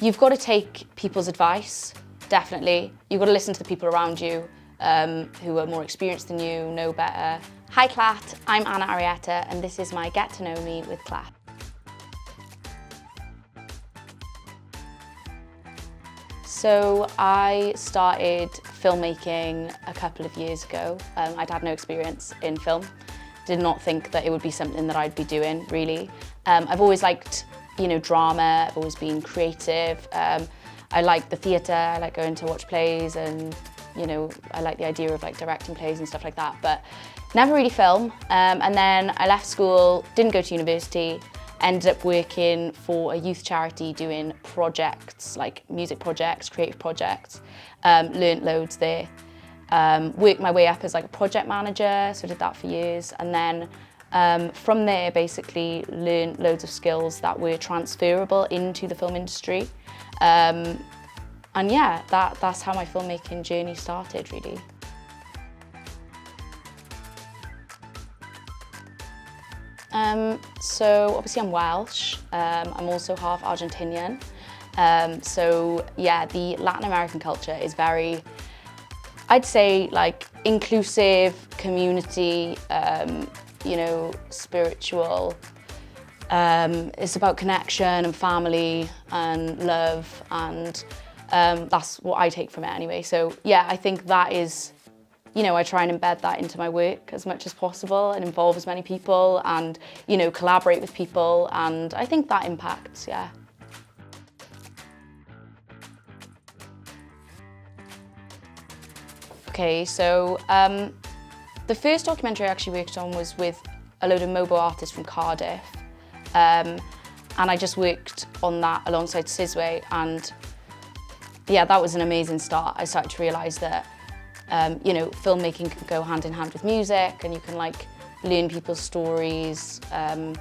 You've got to take people's advice, definitely. You've got to listen to the people around you who are more experienced than you, know better. Hi KLAT, I'm Arrieta and this is my Get to Know Me with KLAT. So I started filmmaking a couple of years ago. I'd had no experience in film. Did not think that it would be something that I'd be doing, really. I've always liked, drama. I've always been creative. I like the theatre. I like going to watch plays, and I like the idea of directing plays and stuff like that. But never really film. And then I left school, didn't go to university. Ended up working for a youth charity doing projects, like music projects, creative projects. Learned loads there. Worked my way up as a project manager, so I did that for years. And then from there, basically learned loads of skills that were transferable into the film industry. And yeah, that's how my filmmaking journey started, really. So obviously I'm Welsh, I'm also half Argentinian. So yeah, the Latin American culture is very, I'd say inclusive, community, spiritual. It's about connection and family and love, and that's what I take from it anyway. So yeah, I think that is, I try and embed that into my work as much as possible and involve as many people and, collaborate with people, and I think that impacts, yeah. Okay, so the first documentary I actually worked on was with a load of mobile artists from Cardiff, and I just worked on that alongside Sizway, and yeah, that was an amazing start. I started to realise that filmmaking can go hand in hand with music, and you can learn people's stories, and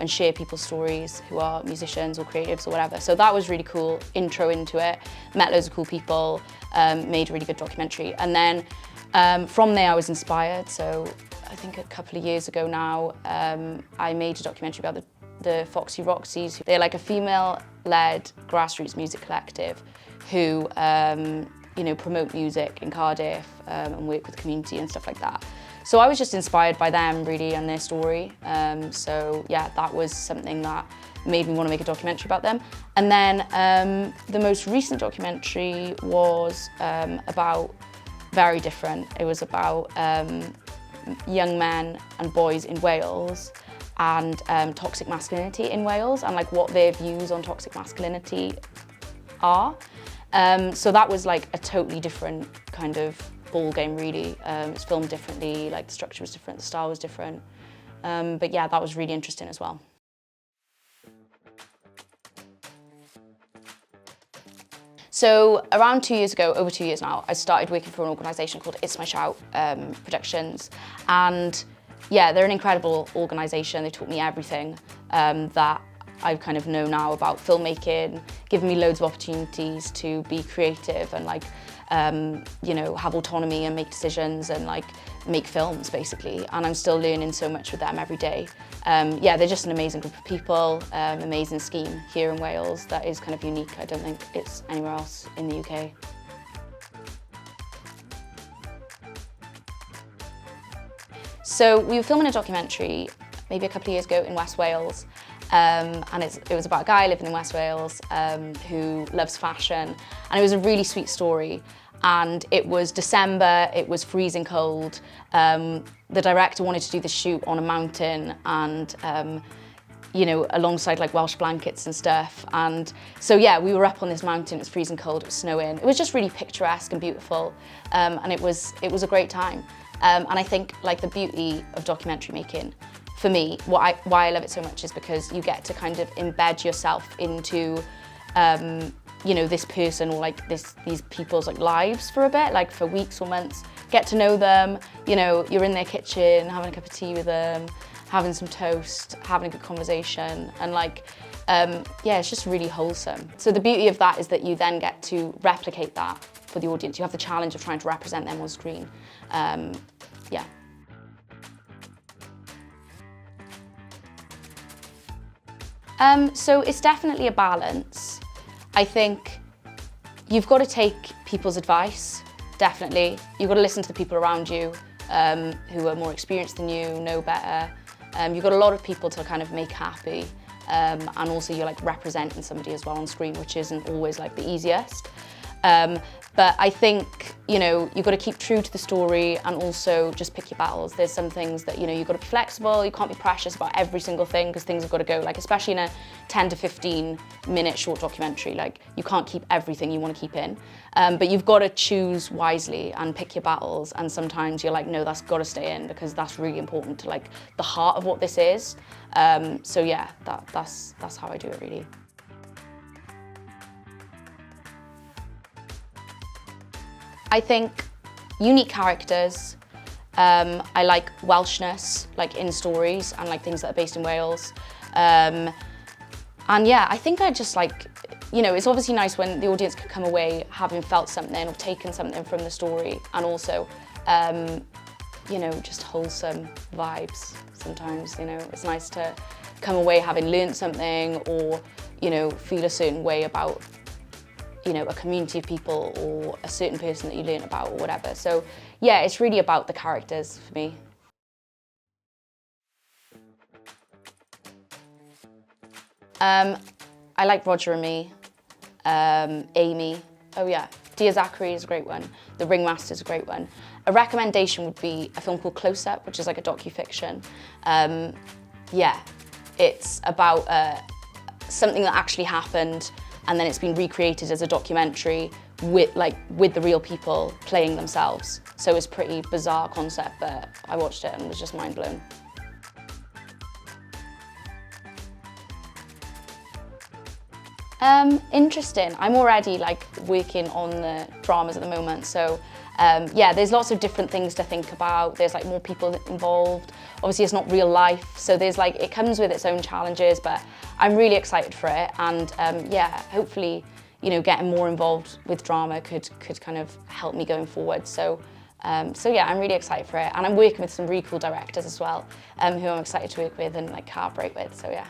share people's stories who are musicians or creatives or whatever. So that was really cool, intro into it, met loads of cool people, made a really good documentary. And then from there I was inspired. So I think a couple of years ago now, I made a documentary about the Foxy Roxies. They're a female-led grassroots music collective who promote music in Cardiff and work with the community and stuff like that. So I was just inspired by them really and their story. So yeah, that was something that made me want to make a documentary about them. And then the most recent documentary was about very different. It was about young men and boys in Wales and toxic masculinity in Wales, and what their views on toxic masculinity are. So that was a totally different kind of ball game, really. It's filmed differently, the structure was different, the style was different. But yeah, that was really interesting as well. So around 2 years ago, over 2 years now, I started working for an organisation called It's My Shout Productions. And yeah, they're an incredible organisation. They taught me everything that I kind of know now about filmmaking, given me loads of opportunities to be creative and have autonomy and make decisions and make films basically. And I'm still learning so much with them every day. Yeah, they're just an amazing group of people, amazing scheme here in Wales that is kind of unique. I don't think it's anywhere else in the UK. So we were filming a documentary maybe a couple of years ago in West Wales. And it was about a guy living in West Wales who loves fashion, and it was a really sweet story. And it was December, it was freezing cold. The director wanted to do the shoot on a mountain and alongside Welsh blankets and stuff. And so yeah, we were up on this mountain, it was freezing cold, it was snowing. It was just really picturesque and beautiful, and it was a great time. And I think the beauty of documentary making, for me, why I love it so much is because you get to kind of embed yourself into, this person or these people's lives for a bit, for weeks or months. Get to know them. You're in their kitchen having a cup of tea with them, having some toast, having a good conversation, and yeah, it's just really wholesome. So the beauty of that is that you then get to replicate that for the audience. You have the challenge of trying to represent them on screen. Yeah. So it's definitely a balance. I think you've got to take people's advice, definitely. You've got to listen to the people around you who are more experienced than you, know better. You've got a lot of people to kind of make happy, and also you're like representing somebody as well on screen, which isn't always like the easiest. But I think, you know, you've got to keep true to the story and also just pick your battles. There's some things that, you know, you've got to be flexible, you can't be precious about every single thing because things have got to go, like especially in a 10 to 15 minute short documentary, like you can't keep everything you want to keep in. But you've got to choose wisely and pick your battles, and sometimes you're like, no, that's got to stay in because that's really important to like the heart of what this is. So yeah, that's how I do it really. I think unique characters. I like Welshness, like in stories and like things that are based in Wales. And yeah, I think I just like, you know, it's obviously nice when the audience can come away having felt something or taken something from the story, and also, you know, just wholesome vibes sometimes, you know. It's nice to come away having learned something or, you know, feel a certain way about, you know, a community of people or a certain person that you learn about or whatever. So yeah, it's really about the characters for me. I like Roger and Me, Amy. Oh yeah, Dear Zachary is a great one. The Ringmaster is a great one. A recommendation would be a film called Close Up, which is like a docu-fiction. Yeah, it's about something that actually happened, and then it's been recreated as a documentary with the real people playing themselves. So it's a pretty bizarre concept, but I watched it and was just mind blown. Interesting. I'm already like working on the dramas at the moment, so yeah, there's lots of different things to think about. There's like more people involved. Obviously it's not real life, so there's like, it comes with its own challenges, but I'm really excited for it. And yeah, hopefully, you know, getting more involved with drama could kind of help me going forward. So yeah, I'm really excited for it. And I'm working with some really cool directors as well, who I'm excited to work with and like collaborate with, so yeah.